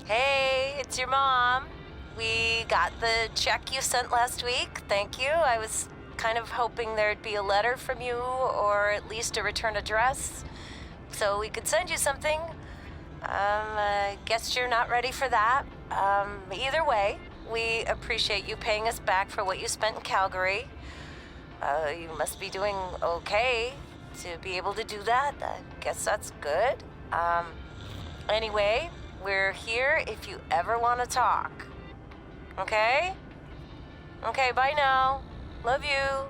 Hey, it's your mom. We got the check you sent last week. Thank you. I was kind of hoping there'd be a letter from you or at least a return address so we could send you something. I guess you're not ready for that. Either way, we appreciate you paying us back for what you spent in Calgary. You must be doing okay to be able to do that. I guess that's good. Anyway, we're here if you ever want to talk. Okay? Okay, bye now. Love you.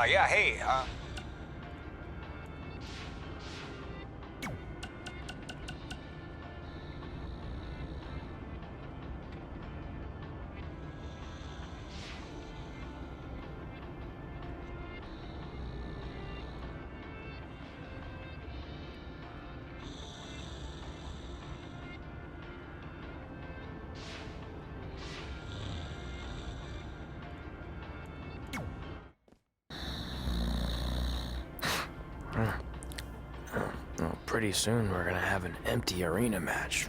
Yeah, hey, Pretty soon we're gonna have an empty arena match.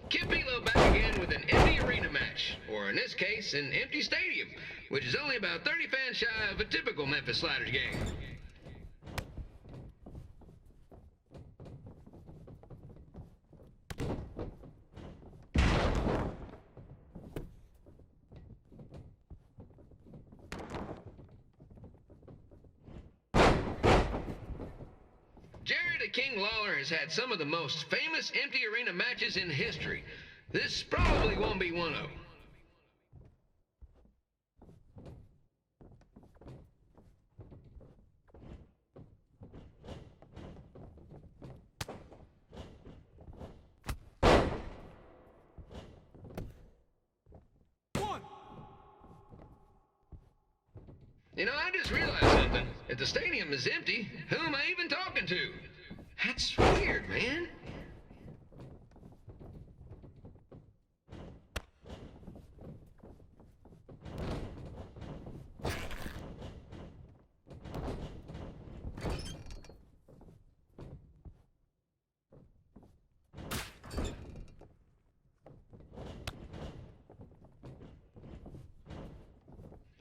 Kid Belo back again with an empty arena match, or in this case, an empty stadium, which is only about 30 fans shy of a typical Memphis Sliders game. Jared the King Lawler has had some of the most famous empty arena matches in history. This probably won't be one of them. You know, I just realized something. If the stadium is empty, who am I even talking to? That's weird, man.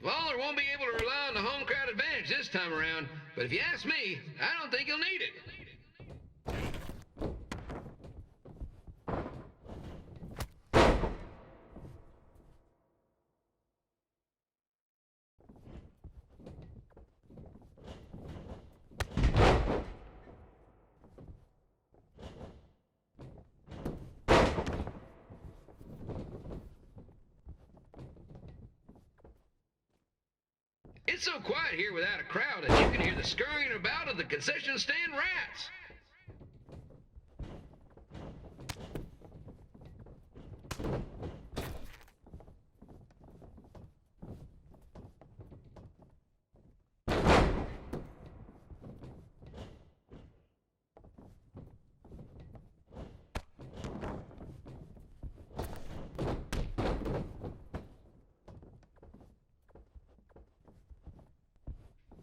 Lawler won't be able to rely on the home crowd advantage this time around, but if you ask me, I don't think he'll need it. It's so quiet here without a crowd that you can hear the scurrying about of the concession stand rats.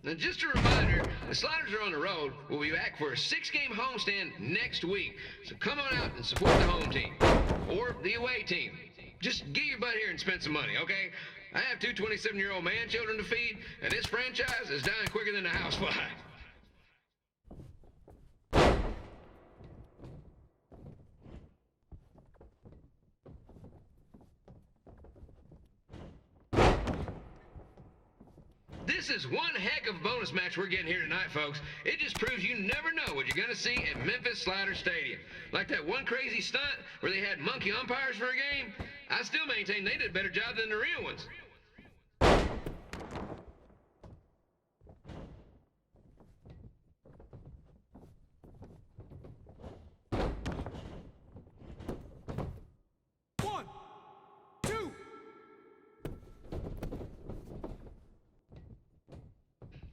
Now, just a reminder, the Sliders are on the road. We'll be back for a 6-game homestand next week. So come on out and support the home team. Or the away team. Just get your butt here and spend some money, okay? I have two 27-year-old man-children to feed, and this franchise is dying quicker than a housefly. This is one heck of a bonus match we're getting here tonight, folks. It just proves you never know what you're going to see at Memphis Slider Stadium. Like that one crazy stunt where they had monkey umpires for a game. I still maintain they did a better job than the real ones.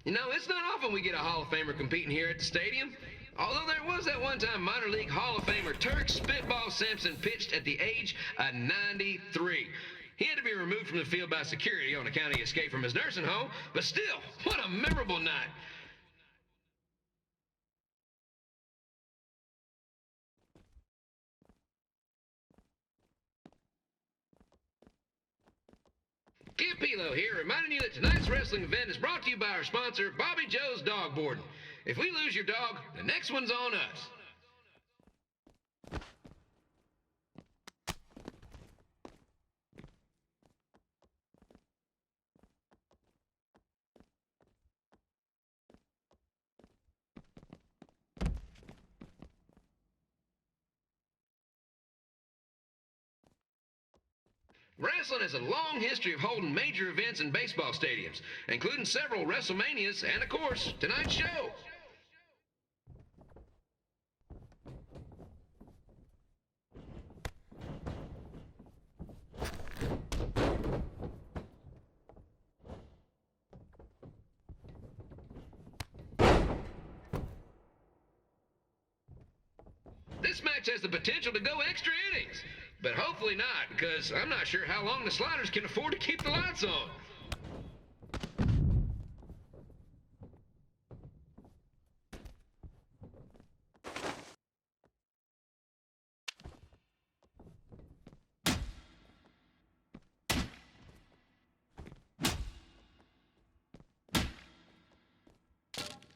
You know, it's not often we get a Hall of Famer competing here at the stadium. Although there was that one time minor league Hall of Famer Turk Spitball Simpson pitched at the age of 93. He had to be removed from the field by security on account he escaped from his nursing home, but still, what a memorable night. Kid Pilo here, reminding you that tonight's wrestling event is brought to you by our sponsor, Bobby Joe's Dog Boarding. If we lose your dog, the next one's on us. Wrestling has a long history of holding major events in baseball stadiums, including several WrestleManias and, of course, tonight's show. This match has the potential to go extra innings. But hopefully not, because I'm not sure how long the Sliders can afford to keep the lights on.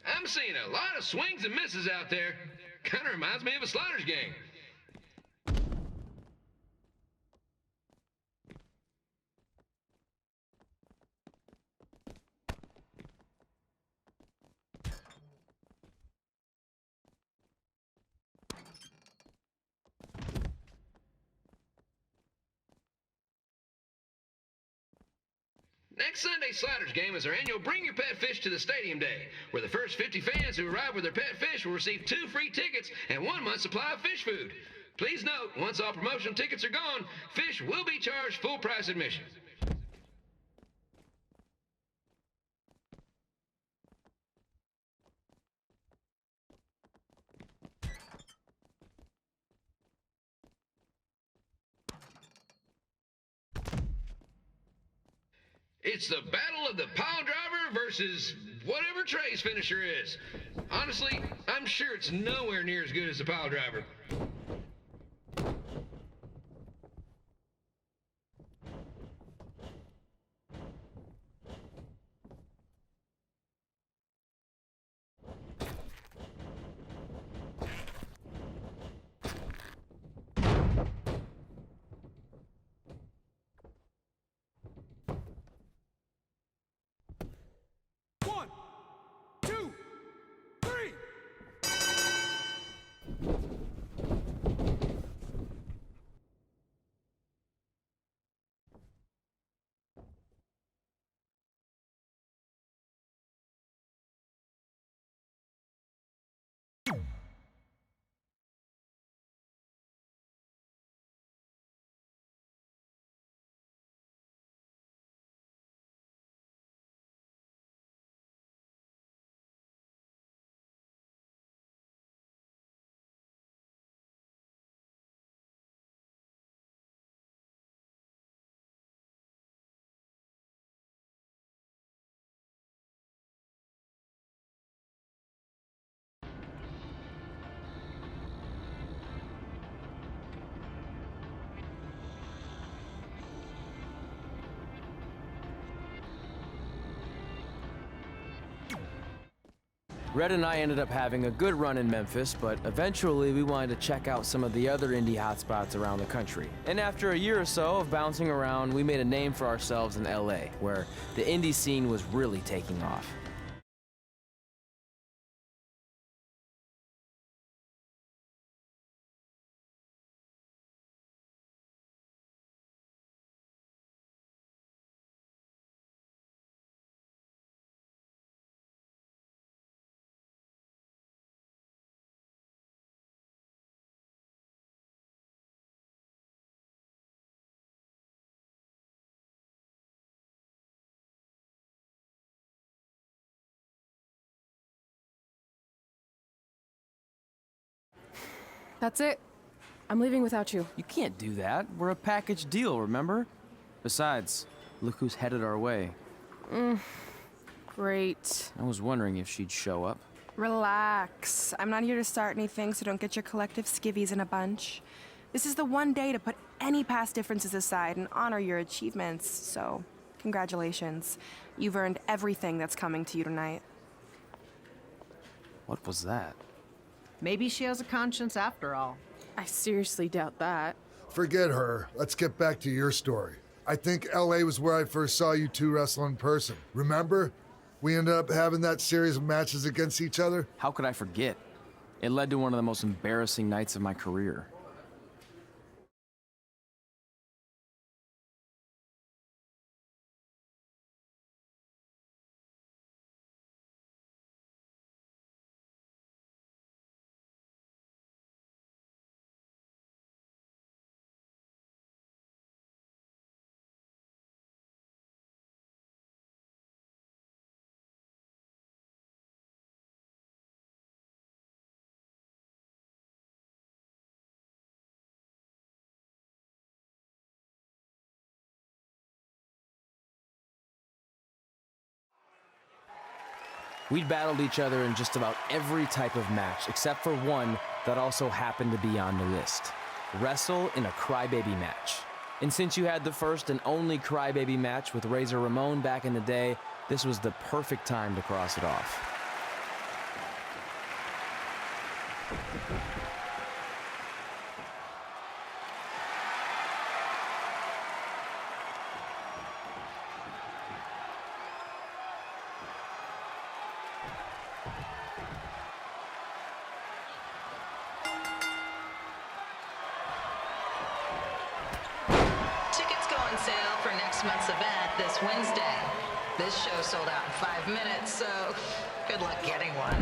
I'm seeing a lot of swings and misses out there. Kind of reminds me of a Sliders game. Next Sunday's Sliders game is our annual Bring Your Pet Fish to the Stadium Day, where the first 50 fans who arrive with their pet fish will receive 2 free tickets and 1 month's supply of fish food. Please note, once all promotional tickets are gone, fish will be charged full price admission. It's the battle of the pile driver versus whatever Trey's finisher is. Honestly, I'm sure it's nowhere near as good as the pile driver. Red and I ended up having a good run in Memphis, but eventually we wanted to check out some of the other indie hotspots around the country. And after a year or so of bouncing around, we made a name for ourselves in LA, where the indie scene was really taking off. That's it. I'm leaving without you. You can't do that. We're a package deal, remember? Besides, look who's headed our way. Great. I was wondering if she'd show up. Relax. I'm not here to start anything, so don't get your collective skivvies in a bunch. This is the one day to put any past differences aside and honor your achievements, so congratulations. You've earned everything that's coming to you tonight. What was that? Maybe she has a conscience after all. I seriously doubt that. Forget her. Let's get back to your story. I think LA was where I first saw you two wrestle in person. Remember? We ended up having that series of matches against each other. How could I forget? It led to one of the most embarrassing nights of my career. We'd battled each other in just about every type of match, except for one that also happened to be on the list. Wrestle in a crybaby match. And since you had the first and only crybaby match with Razor Ramon back in the day, this was the perfect time to cross it off. Tickets go on sale for next month's event this Wednesday. This show sold out in 5 minutes, so good luck getting one.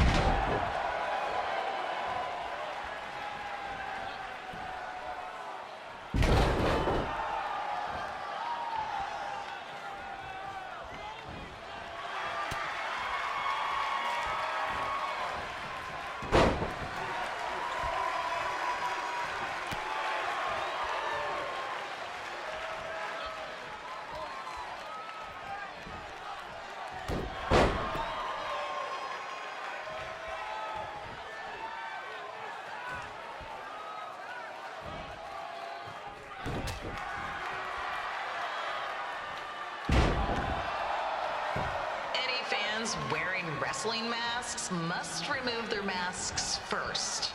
Any fans wearing wrestling masks must remove their masks first.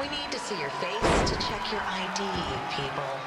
We need to see your face to check your ID, people.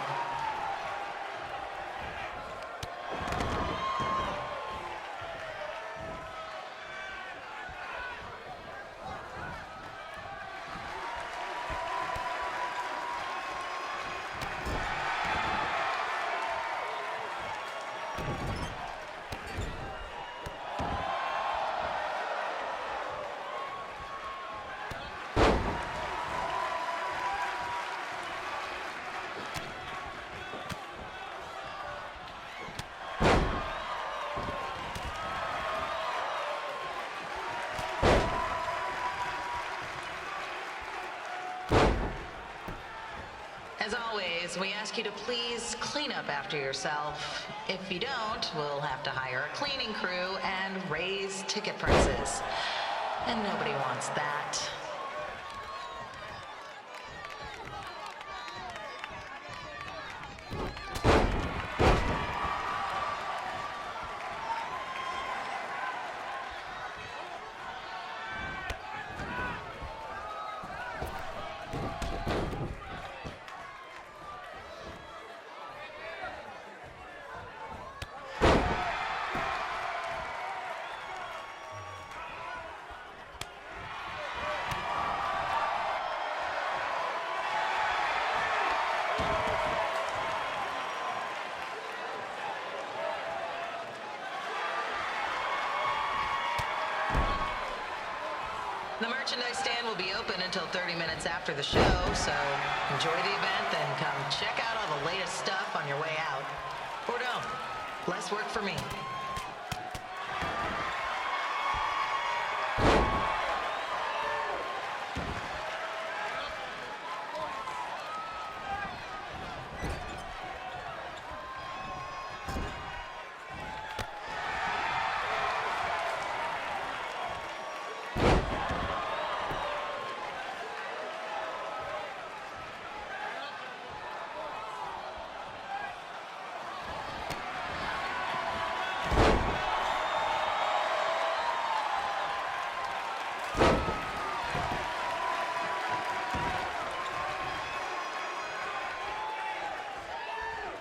As always, we ask you to please clean up after yourself. If you don't, we'll have to hire a cleaning crew and raise ticket prices. And nobody wants that. The merchandise stand will be open until 30 minutes after the show, so enjoy the event, then come check out all the latest stuff on your way out. Or don't. Less work for me.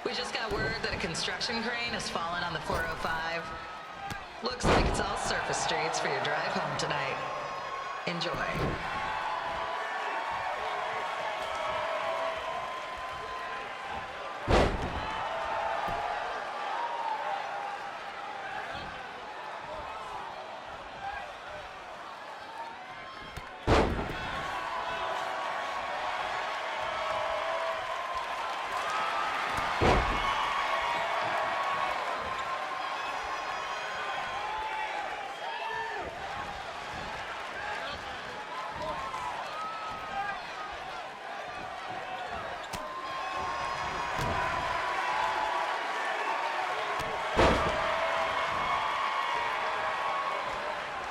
We just got word that a construction crane has fallen on the 405. Looks like it's all surface streets for your drive home tonight. Enjoy.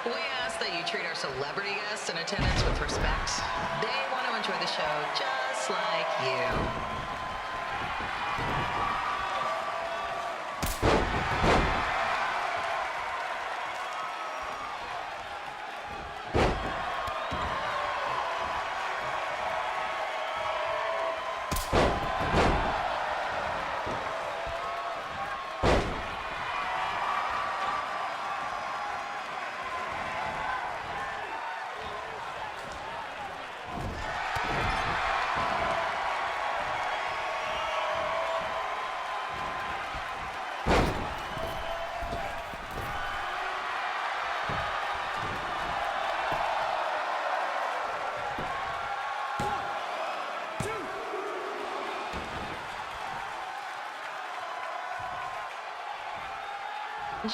We ask that you treat our celebrity guests in attendance with respect. They want to enjoy the show just like you.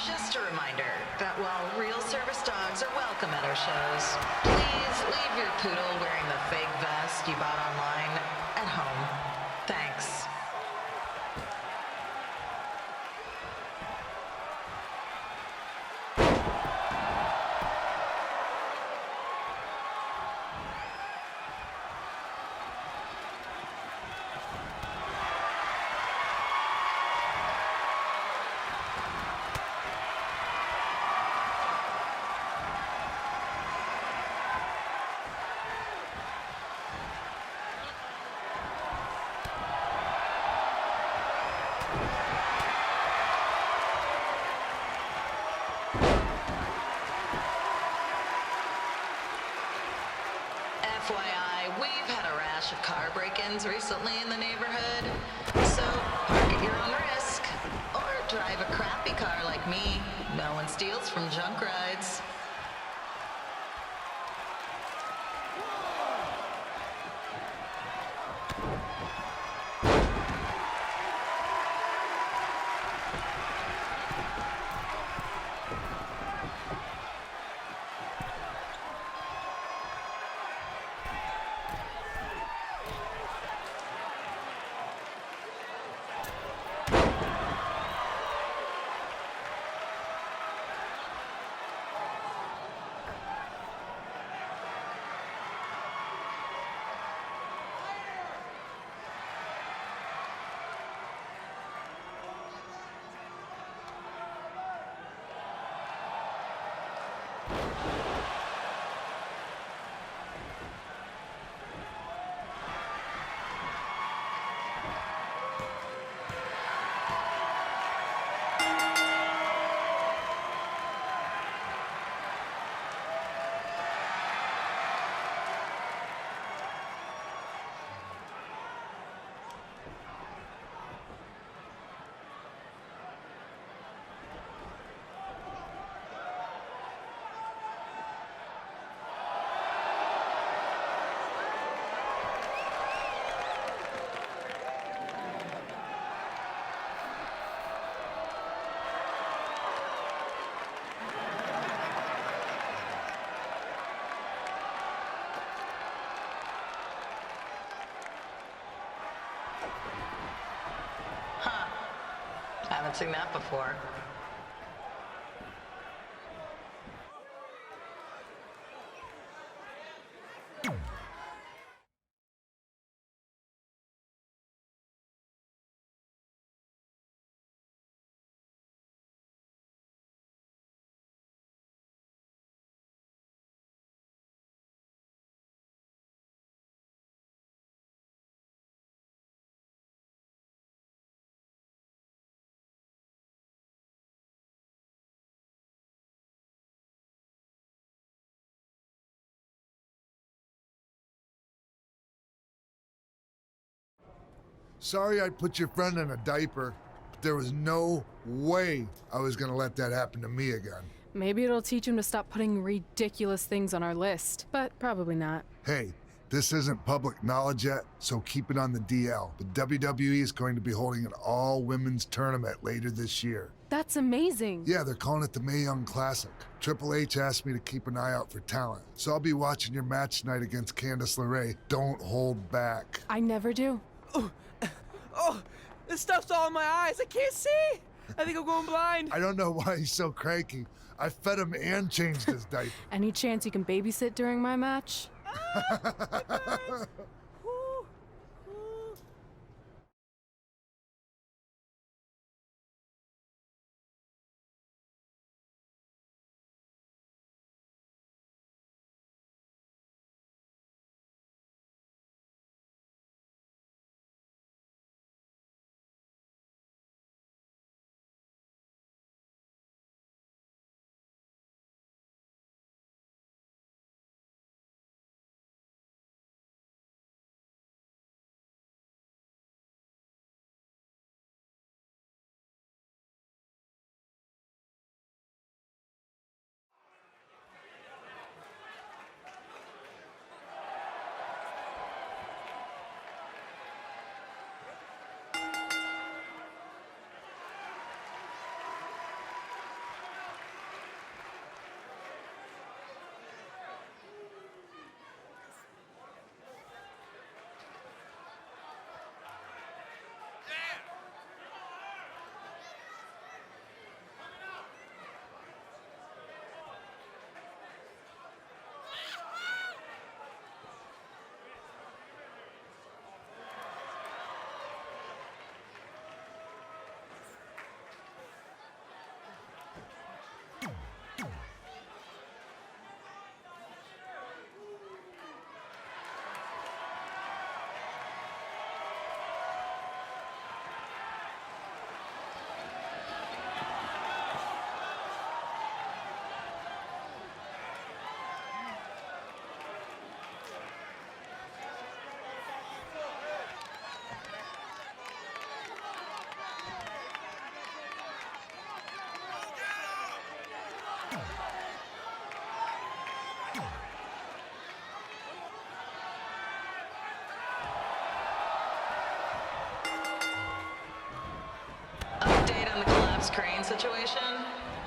Just a reminder that while real service dogs are welcome at our shows, please leave your poodle wearing the fake vest you bought online at home. Thanks. FYI, we've had a rash of car break-ins recently in the neighborhood, so park at your own risk. Or drive a crappy car like me. No one steals from junk rides. Haven't seen that before. Sorry I put your friend in a diaper, but there was no way I was gonna let that happen to me again. Maybe it'll teach him to stop putting ridiculous things on our list, but probably not. Hey, this isn't public knowledge yet, so keep it on the DL. The WWE is going to be holding an all-women's tournament later this year. That's amazing. Yeah, they're calling it the Mae Young Classic. Triple H asked me to keep an eye out for talent, so I'll be watching your match tonight against Candice LeRae. Don't hold back. I never do. Oh, this stuff's all in my eyes. I can't see. I think I'm going blind. I don't know why he's so cranky. I fed him and changed his diaper. Any chance you can babysit during my match? Update on the collapsed crane situation?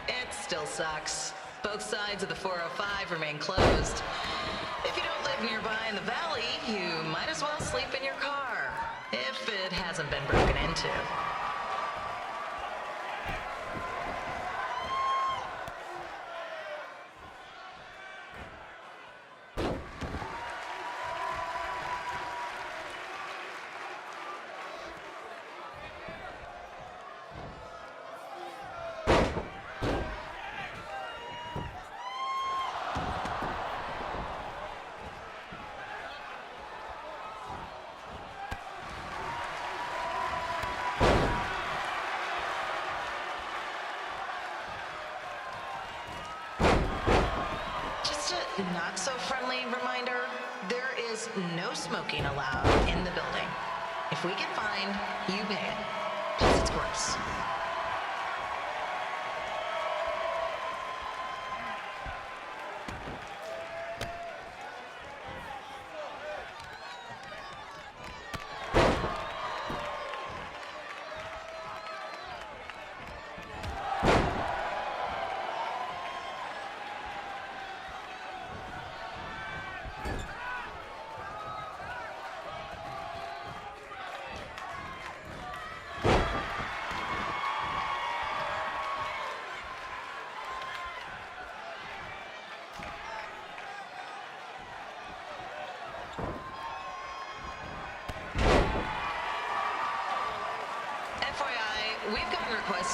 It still sucks. Both sides of the 405 remain closed. If you don't live nearby in the valley, you might as well sleep in your car, if it hasn't been broken into. Not so friendly reminder, there is no smoking allowed in the building. If we get fined, you pay it. Plus it's gross.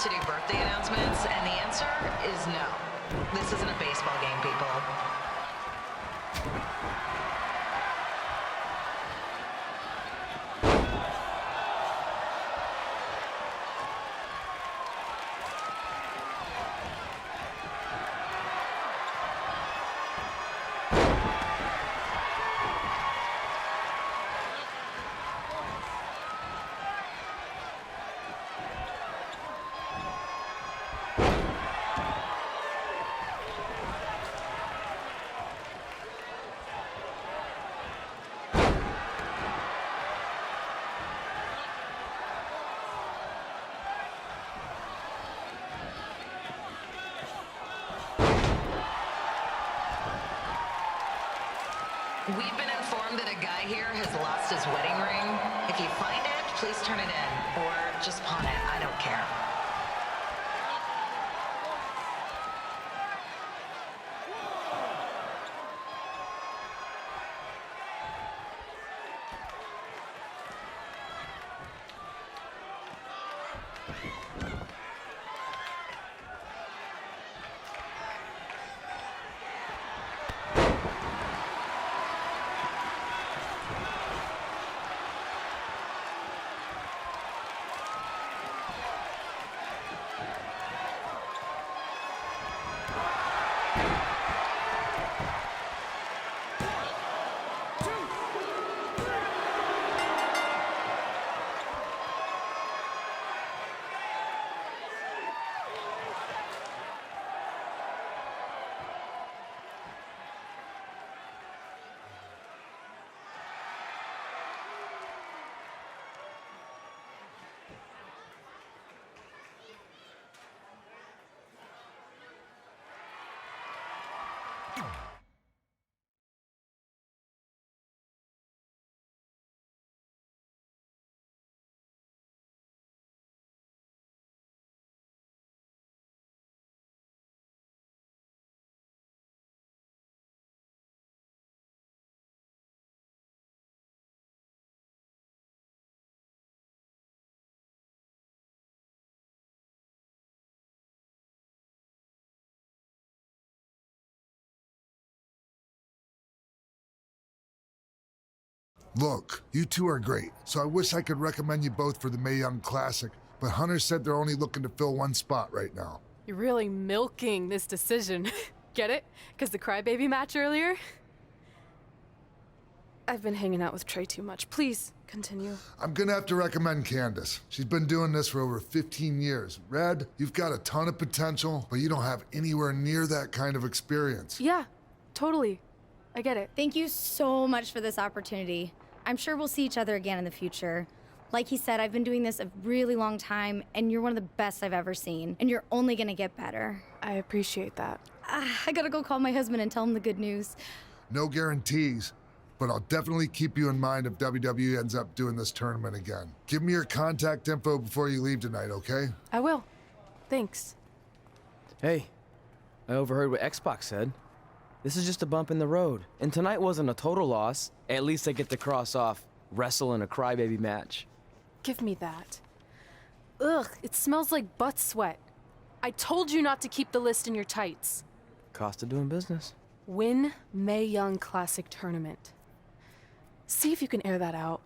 to do birthday announcements, and the answer is no. This isn't a baseball game, people. We've been informed that a guy here has lost his wedding ring. If you find it, please turn it in. Or just pawn it. I don't care. Look, you two are great, so I wish I could recommend you both for the Mae Young Classic, but Hunter said they're only looking to fill one spot right now. You're really milking this decision. Get it? Because the crybaby match earlier? I've been hanging out with Trey too much. Please, continue. I'm gonna have to recommend Candace. She's been doing this for over 15 years. Red, you've got a ton of potential, but you don't have anywhere near that kind of experience. Yeah, totally. I get it. Thank you so much for this opportunity. I'm sure we'll see each other again in the future. Like he said, I've been doing this a really long time, and you're one of the best I've ever seen, and you're only gonna get better. I appreciate that. I gotta go call my husband and tell him the good news. No guarantees, but I'll definitely keep you in mind if WWE ends up doing this tournament again. Give me your contact info before you leave tonight, okay? I will. Thanks. Hey, I overheard what Xbox said. This is just a bump in the road, and tonight wasn't a total loss. At least I get to cross off wrestle in a crybaby match. Give me that. Ugh, it smells like butt sweat. I told you not to keep the list in your tights. Cost of doing business. Win Mae Young Classic Tournament. See if you can air that out.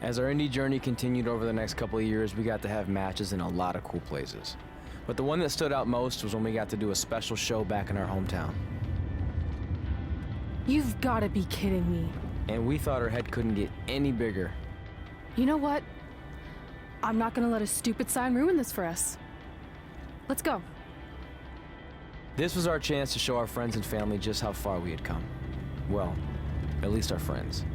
As our indie journey continued over the next couple of years, we got to have matches in a lot of cool places. But the one that stood out most was when we got to do a special show back in our hometown. You've got to be kidding me. And we thought our head couldn't get any bigger. You know what? I'm not gonna let a stupid sign ruin this for us. Let's go. This was our chance to show our friends and family just how far we had come. Well, at least our friends.